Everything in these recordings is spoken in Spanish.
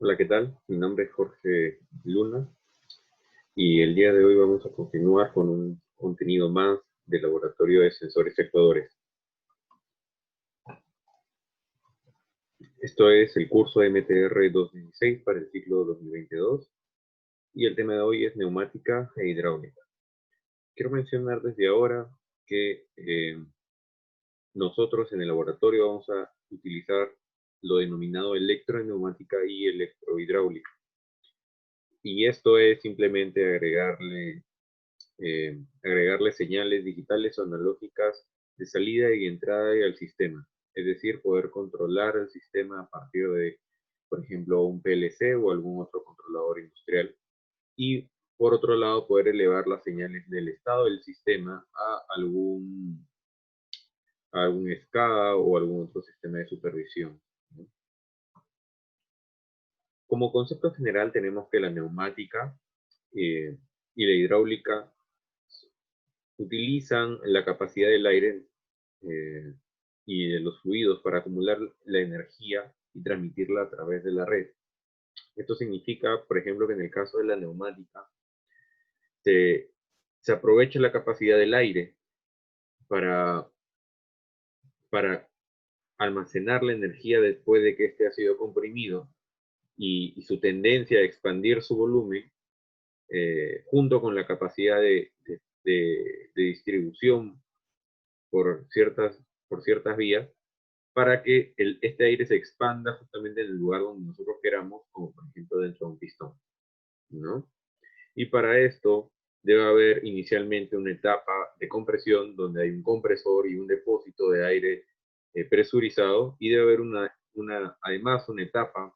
Hola, ¿qué tal? Mi nombre es Jorge Luna y el día de hoy vamos a continuar con un contenido más del laboratorio de sensores actuadores. Esto es el curso MTR 216 para el ciclo 2022 y el tema de hoy es neumática e hidráulica. Quiero mencionar desde ahora que nosotros en el laboratorio vamos a utilizar lo denominado electroneumática y electrohidráulica. Y esto es simplemente agregarle señales digitales o analógicas de salida y entrada al sistema. Es decir, poder controlar el sistema a partir de, por ejemplo, un PLC o algún otro controlador industrial. Y por otro lado, poder elevar las señales del estado del sistema a algún SCADA o algún otro sistema de supervisión, ¿no? Como concepto general tenemos que la neumática y la hidráulica utilizan la capacidad del aire eh, y de los fluidos para acumular la energía y transmitirla a través de la red. Esto significa, por ejemplo, que en el caso de la neumática se, se aprovecha la capacidad del aire para, para almacenar la energía después de que éste ha sido comprimido y su tendencia a expandir su volumen junto con la capacidad de distribución por ciertas vías para que este aire se expanda justamente en el lugar donde nosotros queramos, como por ejemplo dentro de un pistón, ¿no? Y para esto debe haber inicialmente una etapa de compresión donde hay un compresor y un depósito de aire presurizado y debe haber además una etapa,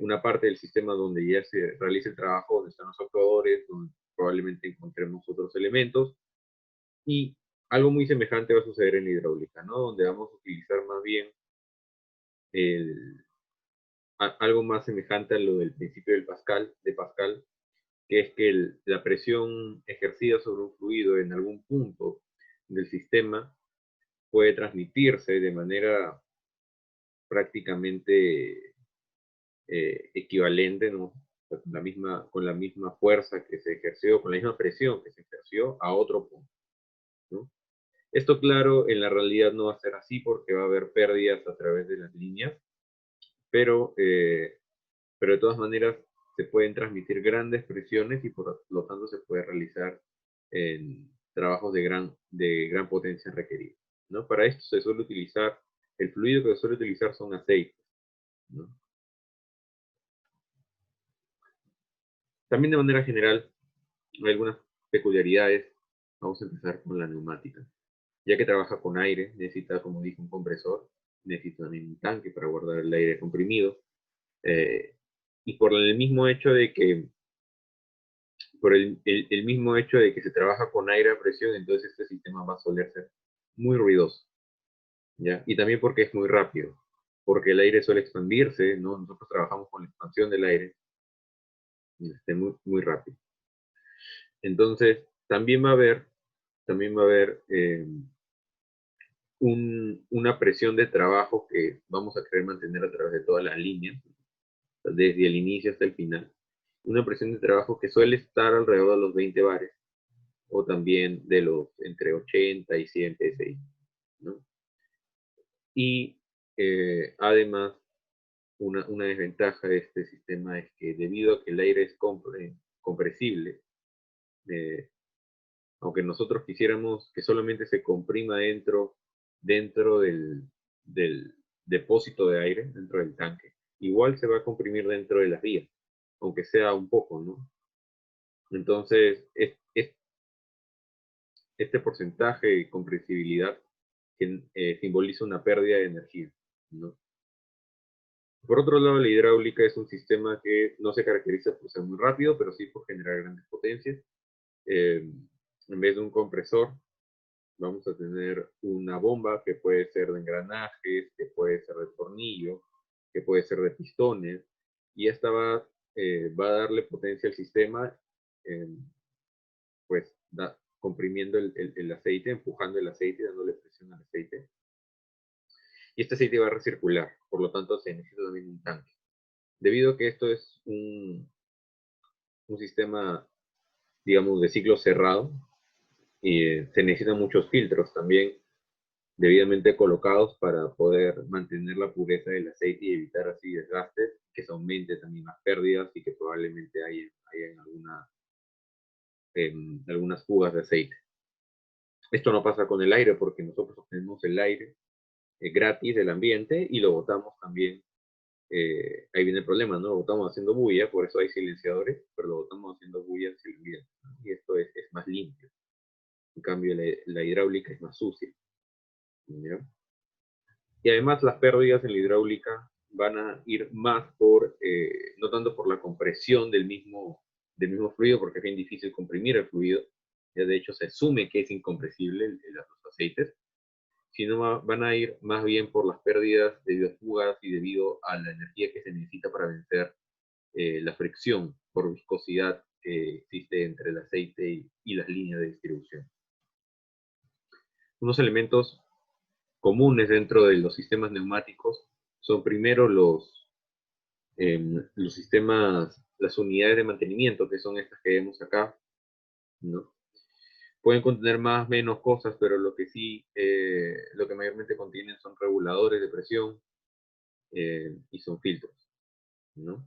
una parte del sistema donde ya se realiza el trabajo, donde están los actuadores, donde probablemente encontremos otros elementos y algo muy semejante va a suceder en la hidráulica, ¿no? Donde vamos a utilizar más bien el, algo más semejante a lo del principio de Pascal, que es que la presión ejercida sobre un fluido en algún punto del sistema puede transmitirse de manera prácticamente equivalente, ¿no? Con la misma fuerza que se ejerció, con la misma presión que se ejerció a otro punto, ¿no? Esto, claro, en la realidad no va a ser así porque va a haber pérdidas a través de las líneas, pero pero de todas maneras se pueden transmitir grandes presiones y por lo tanto se puede realizar en trabajos de gran potencia requerida, ¿no? Para esto se suele utilizar, el fluido que se suele utilizar son aceites, ¿no? También de manera general hay algunas peculiaridades. Vamos a empezar con la neumática. Ya que trabaja con aire, necesita, como dije, un compresor, necesita también un tanque para guardar el aire comprimido, eh, y por el mismo hecho de que el mismo hecho de que se trabaja con aire a presión, entonces este sistema va a soler ser muy ruidoso, ¿ya? Y también porque es muy rápido, porque el aire suele expandirse, ¿no? Nosotros trabajamos con la expansión del aire, muy, muy rápido. Entonces, también va a haber una presión de trabajo que vamos a querer mantener a través de todas las líneas, desde el inicio hasta el final. Una presión de trabajo que suele estar alrededor de los 20 bares, o también de los entre 80 y 100 PSI, ¿no? Y además, una desventaja de este sistema es que debido a que el aire es compresible, eh, aunque nosotros quisiéramos que solamente se comprima dentro del depósito de aire, dentro del tanque, igual se va a comprimir dentro de las vías, aunque sea un poco, ¿no? Entonces, este porcentaje de compresibilidad que simboliza una pérdida de energía, ¿no? Por otro lado, la hidráulica es un sistema que no se caracteriza por ser muy rápido, pero sí por generar grandes potencias. En vez de un compresor, vamos a tener una bomba que puede ser de engranajes, que puede ser de tornillo, que puede ser de pistones, y esta va a darle potencia al sistema, eh, pues comprimiendo el aceite, empujando el aceite, dándole presión al aceite. Y este aceite va a recircular, por lo tanto se necesita también un tanque. Debido a que esto es un sistema, digamos, de ciclo cerrado, y se necesitan muchos filtros también debidamente colocados para poder mantener la pureza del aceite y evitar así desgastes, que se aumente también las pérdidas y que probablemente haya en algunas fugas de aceite. Esto no pasa con el aire porque nosotros obtenemos el aire gratis del ambiente y lo botamos también. Ahí viene el problema, ¿no? Lo botamos haciendo bulla, por eso hay silenciadores, pero lo botamos haciendo bulla sin ambiente, ¿no? Y esto es más limpio. En cambio, la hidráulica es más sucia, ¿ya? Y además las pérdidas en la hidráulica van a ir más no tanto por la compresión del mismo fluido, porque es bien difícil comprimir el fluido, ya de hecho se asume que es incompresible los aceites, sino van a ir más bien por las pérdidas debido a fugas y debido a la energía que se necesita para vencer la fricción por viscosidad que existe entre el aceite y las líneas de distribución. Unos elementos comunes dentro de los sistemas neumáticos son primero los sistemas, las unidades de mantenimiento, que son estas que vemos acá, ¿no? Pueden contener más o menos cosas, pero lo que sí, lo que mayormente contienen son reguladores de presión y son filtros, ¿no?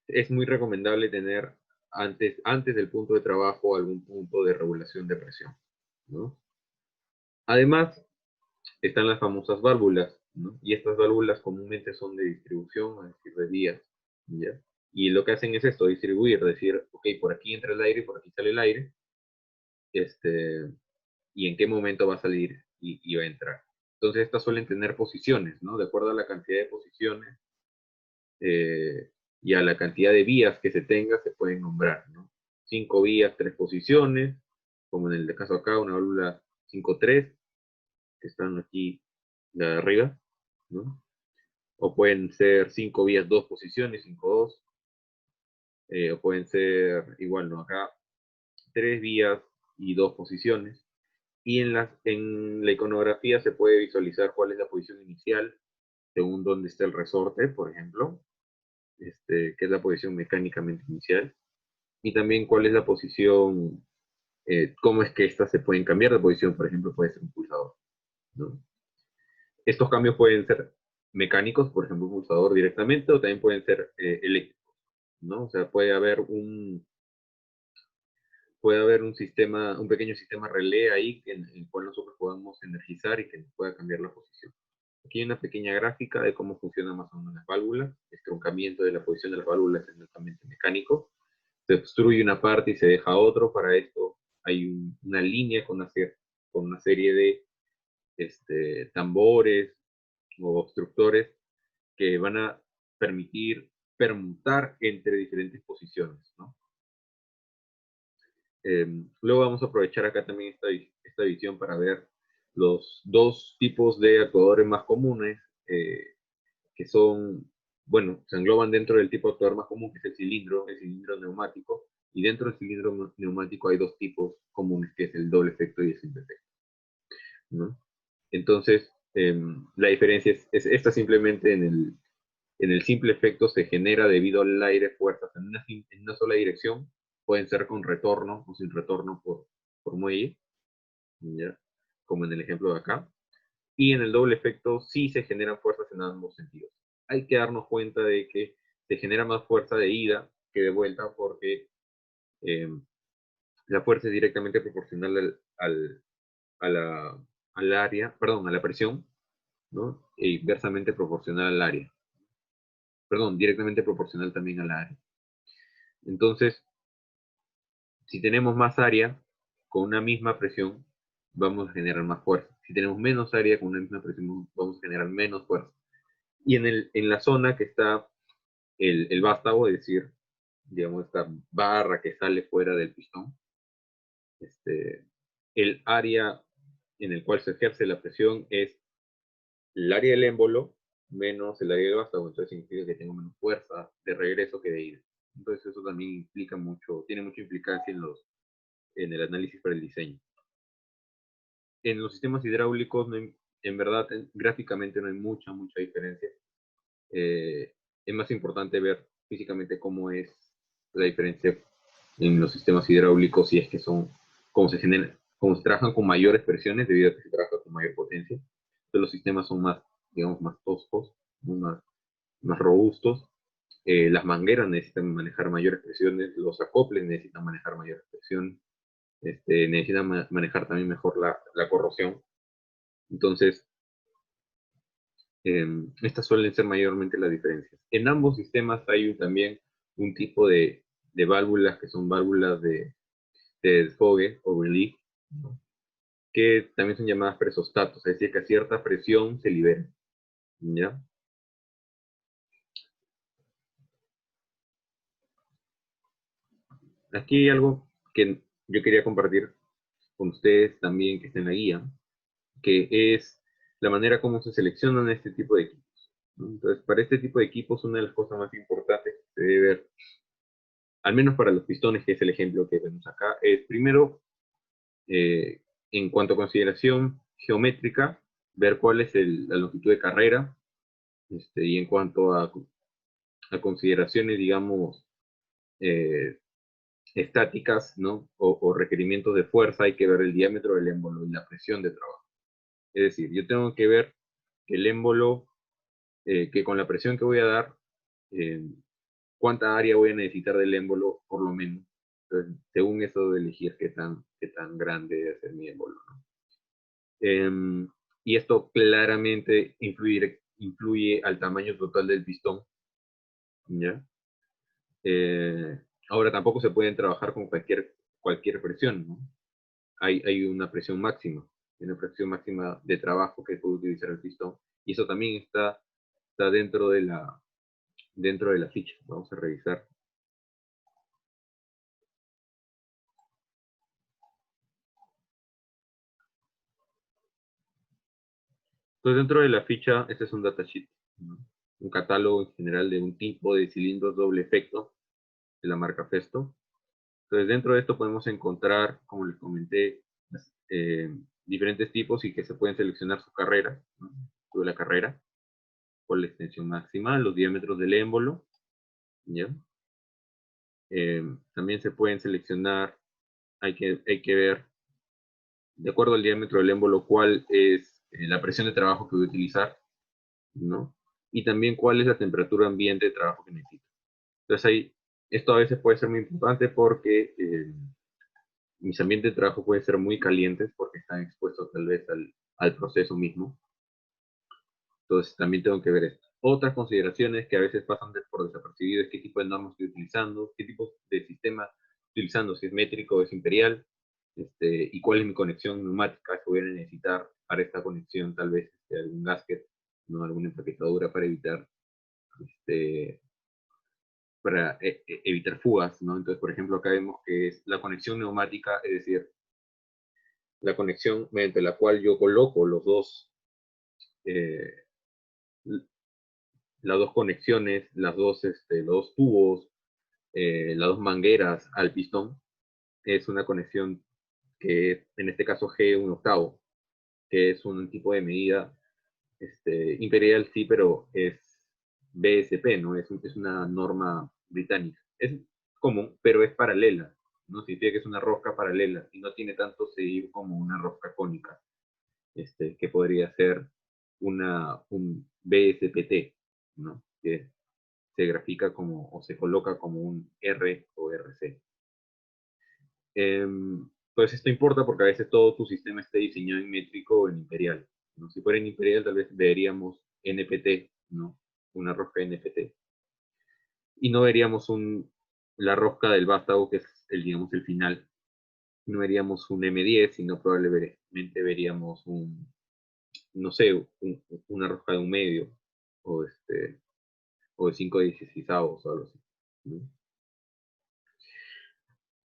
Es muy recomendable tener antes del punto de trabajo algún punto de regulación de presión, ¿no? Además, están las famosas válvulas, ¿no? Y estas válvulas comúnmente son de distribución, es decir, de vías, ¿ya? Y lo que hacen es esto, distribuir, decir, ok, por aquí entra el aire, por aquí sale el aire, este, y en qué momento va a salir y va a entrar. Entonces, estas suelen tener posiciones, ¿no? De acuerdo a la cantidad de posiciones eh, y a la cantidad de vías que se tenga, se pueden nombrar, ¿no? 5 vías, 3 posiciones, como en el caso acá, una válvula 5-3, que están aquí de arriba, ¿no? O pueden ser 5 vías, 2 posiciones, 5-2, o pueden ser, igual, ¿no? Acá, 3 vías y 2 posiciones. Y en la iconografía se puede visualizar cuál es la posición inicial, según dónde está el resorte, por ejemplo, que es la posición mecánicamente inicial, y también cuál es la posición, cómo es que estas se pueden cambiar de posición, por ejemplo, puede ser un pulsador, ¿no? Estos cambios pueden ser mecánicos, por ejemplo, un pulsador directamente, o también pueden ser eléctricos, ¿no? O sea, puede haber un sistema, un pequeño sistema relé ahí en el cual nosotros podamos energizar y que nos pueda cambiar la posición. Aquí hay una pequeña gráfica de cómo funcionan más o menos las válvulas. El truncamiento de la posición de las válvulas es netamente mecánico. Se obstruye una parte y se deja otro. Para esto hay una línea con una serie de tambores o obstructores que van a permitir permutar entre diferentes posiciones, ¿no? Luego vamos a aprovechar acá también esta visión para ver los dos tipos de actuadores más comunes, que son, bueno, se engloban dentro del tipo de actuador más común, que es el cilindro neumático, y dentro del cilindro neumático hay dos tipos comunes, que es el doble efecto y el simple efecto, ¿no? Entonces, la diferencia es esta simplemente en el simple efecto se genera debido al aire fuerzas en una sola dirección, pueden ser con retorno o sin retorno por muelle, ¿ya? Como en el ejemplo de acá. Y en el doble efecto sí se generan fuerzas en ambos sentidos. Hay que darnos cuenta de que se genera más fuerza de ida que de vuelta porque eh, la fuerza es directamente proporcional a al área, perdón, a la presión, ¿no? E inversamente proporcional al área. Perdón, directamente proporcional también al área. Entonces, si tenemos más área con una misma presión, vamos a generar más fuerza. Si tenemos menos área con una misma presión, vamos a generar menos fuerza. Y en la zona que está el vástago, es decir, digamos, esta barra que sale fuera del pistón, el área en el cual se ejerce la presión es el área del émbolo menos el área del vástago, entonces significa que tengo menos fuerza de regreso que de ida. Entonces eso también implica mucho, tiene mucha implicancia en el análisis para el diseño. En los sistemas hidráulicos, en verdad, gráficamente no hay mucha diferencia. es más importante ver físicamente cómo es la diferencia en los sistemas hidráulicos, si es que son, cómo se generan, cómo se trabajan con mayores presiones debido a que se trabaja con mayor potencia. Entonces los sistemas son más, digamos, más toscos, más, más robustos. Las mangueras necesitan manejar mayores presiones, los acoples necesitan manejar mayores presiones, necesitan manejar también mejor la corrosión. Entonces, estas suelen ser mayormente las diferencias. En ambos sistemas hay también un tipo de válvulas que son válvulas de desfogue o relief, ¿no? Que también son llamadas presostatos, es decir, que a cierta presión se liberan, ¿ya? Aquí hay algo que yo quería compartir con ustedes también que está en la guía, que es la manera como se seleccionan este tipo de equipos, ¿no? Entonces, para este tipo de equipos, una de las cosas más importantes que se debe ver, al menos para los pistones, que es el ejemplo que vemos acá, es primero, eh, en cuanto a consideración geométrica, ver cuál es la longitud de carrera, y en cuanto a consideraciones, digamos, eh, estáticas, ¿no? O requerimientos de fuerza, hay que ver el diámetro del émbolo y la presión de trabajo. Es decir, yo tengo que ver que el émbolo, que con la presión que voy a dar, eh, cuánta área voy a necesitar del émbolo, por lo menos. Entonces, según eso, de elegir qué tan grande debe ser mi émbolo, ¿no? Y esto claramente influye al tamaño total del pistón, ¿ya? Ahora tampoco se pueden trabajar con cualquier presión, ¿no? Hay una presión máxima de trabajo que puede utilizar el pistón, y eso también está dentro de la ficha. Vamos a revisar. Entonces, dentro de la ficha, este es un datasheet, ¿no? Un catálogo en general de un tipo de cilindros doble efecto de la marca Festo. Entonces, dentro de esto podemos encontrar, como les comenté, diferentes tipos y que se pueden seleccionar su carrera, ¿no? Toda la carrera, con la extensión máxima, los diámetros del émbolo, ¿ya? También se pueden seleccionar, hay que ver, de acuerdo al diámetro del émbolo, cuál es la presión de trabajo que voy a utilizar, ¿no? Y también cuál es la temperatura ambiente de trabajo que necesito. Entonces, esto a veces puede ser muy importante porque mis ambientes de trabajo pueden ser muy calientes porque están expuestos tal vez al proceso mismo. Entonces también tengo que ver esto. Otras consideraciones que a veces pasan por desapercibido es qué tipo de normas estoy utilizando, qué tipo de sistema estoy utilizando, si es métrico o es imperial, y cuál es mi conexión neumática, si voy a necesitar para esta conexión tal vez algún gasket, ¿no? Alguna empaquetadura este, para evitar fugas, ¿no? Entonces, por ejemplo, acá vemos que es la conexión neumática, es decir, la conexión mediante la cual yo coloco eh, las dos conexiones, los dos tubos, las dos mangueras al pistón. Es una conexión que es, en este caso, G1/8, que es un tipo de medida imperial, sí, pero es BSP, ¿no? Es una norma británica. Es común, pero es paralela, ¿no? Significa que es una rosca paralela y no tiene tanto seguir como una rosca cónica, que podría ser un BSPT, ¿no? Que se grafica como, o se coloca como un R o RC. Pues esto importa porque a veces todo tu sistema esté diseñado en métrico o en imperial, ¿no? Si fuera en imperial, tal vez veríamos NPT, ¿no? Una rosca NPT. Y no veríamos la rosca del vástago, que es digamos, el final. No veríamos un M10, sino probablemente veríamos no sé, una rosca de un medio, o, o de 5/16 o algo así, ¿no?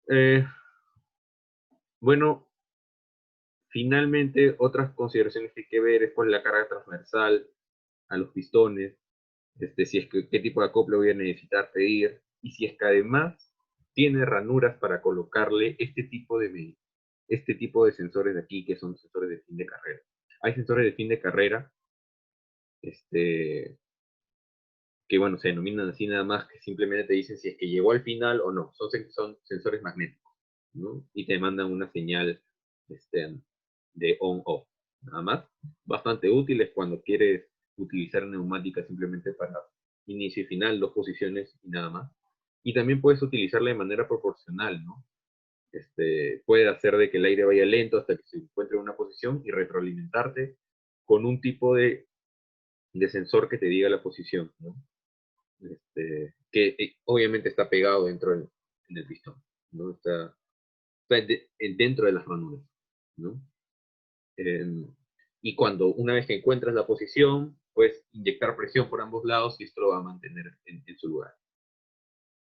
Eh, bueno, finalmente, otras consideraciones que hay que ver es pues la carga transversal a los pistones, si es que qué tipo de acople voy a necesitar pedir, y si es que además tiene ranuras para colocarle este tipo de sensores de aquí, que son sensores de fin de carrera. Hay sensores de fin de carrera, este, que bueno, se denominan así nada más, que simplemente te dicen si es que llegó al final o no. Son sensores magnéticos, ¿no? Y te mandan una señal de on-off, nada más. Bastante útiles cuando quieres utilizar neumática simplemente para inicio y final, dos posiciones y nada más. Y también puedes utilizarla de manera proporcional, ¿no? Puede hacer de que el aire vaya lento hasta que se encuentre en una posición y retroalimentarte con un tipo de sensor que te diga la posición, ¿no? Que obviamente está pegado dentro en el pistón, ¿no? Dentro de las ranuras, ¿no? Eh, y una vez que encuentras la posición, puedes inyectar presión por ambos lados y esto lo va a mantener en su lugar.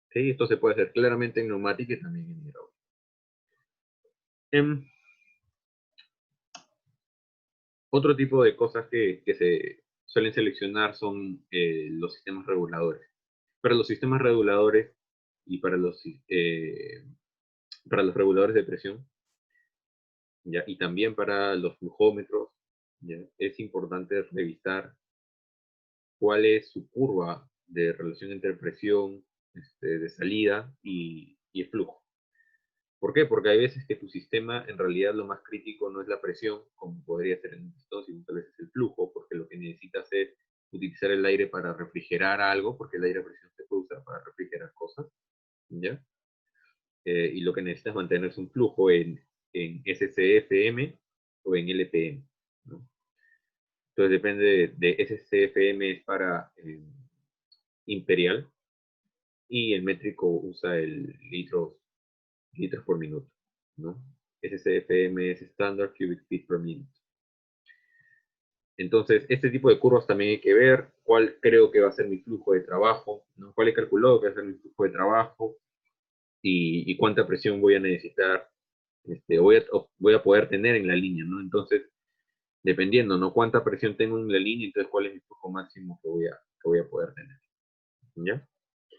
¿Okay? Esto se puede hacer claramente en neumática y también en hidráulica. Otro tipo de cosas que se suelen seleccionar son los sistemas reguladores. Para los sistemas reguladores y para los reguladores de presión, ¿ya? Y también para los flujómetros, ¿ya? Es importante revisar cuál es su curva de relación entre presión de salida y el flujo. ¿Por qué? Porque hay veces que tu sistema, en realidad lo más crítico no es la presión, como podría ser en un pistón, sino tal vez es el flujo, porque lo que necesitas es utilizar el aire para refrigerar algo, porque el aire a presión se puede usar para refrigerar cosas, ¿ya? Y lo que necesitas mantener es un flujo en SCFM o en LPM, ¿no? Entonces depende de SCFM es para imperial y el métrico usa el litros por minuto, ¿no? SCFM es Standard Cubic Feet per Minute. Entonces, este tipo de curvas también hay que ver cuál creo que va a ser mi flujo de trabajo, ¿no? Cuál he calculado que va a ser mi flujo de trabajo y cuánta presión voy a necesitar, voy a poder tener en la línea, ¿no? Entonces, dependiendo, ¿no? Cuánta presión tengo en la línea, entonces cuál es mi flujo máximo que voy a poder tener, ¿ya?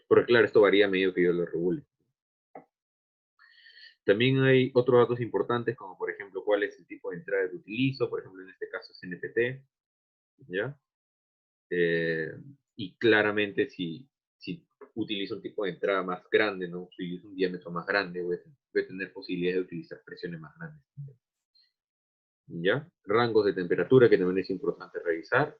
Porque claro, esto varía a medida que yo lo regule. También hay otros datos importantes, como por ejemplo, cuál es el tipo de entrada que utilizo, por ejemplo, en este caso es NPT, ¿ya? Y claramente si utilizo un tipo de entrada más grande, ¿no? Si es un diámetro más grande, voy a tener posibilidad de utilizar presiones más grandes. ¿Ya? Rangos de temperatura que también es importante revisar.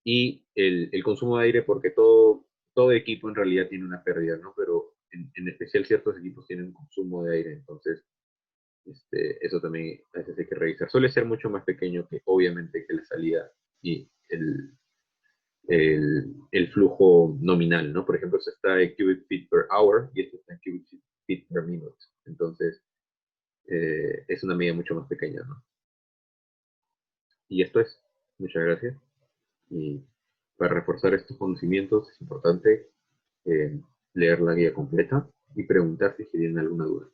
Y el consumo de aire, porque todo equipo en realidad tiene una pérdida, ¿no? Pero en especial ciertos equipos tienen un consumo de aire, entonces eso también a veces hay que revisar. Suele ser mucho más pequeño que obviamente que la salida y el flujo nominal, ¿no? Por ejemplo, esto está en cubic feet per hour y esto está en cubic feet per minute. Entonces, es una medida mucho más pequeña, ¿no? Y esto es. Muchas gracias. Y para reforzar estos conocimientos es importante leer la guía completa y preguntar si tienen alguna duda.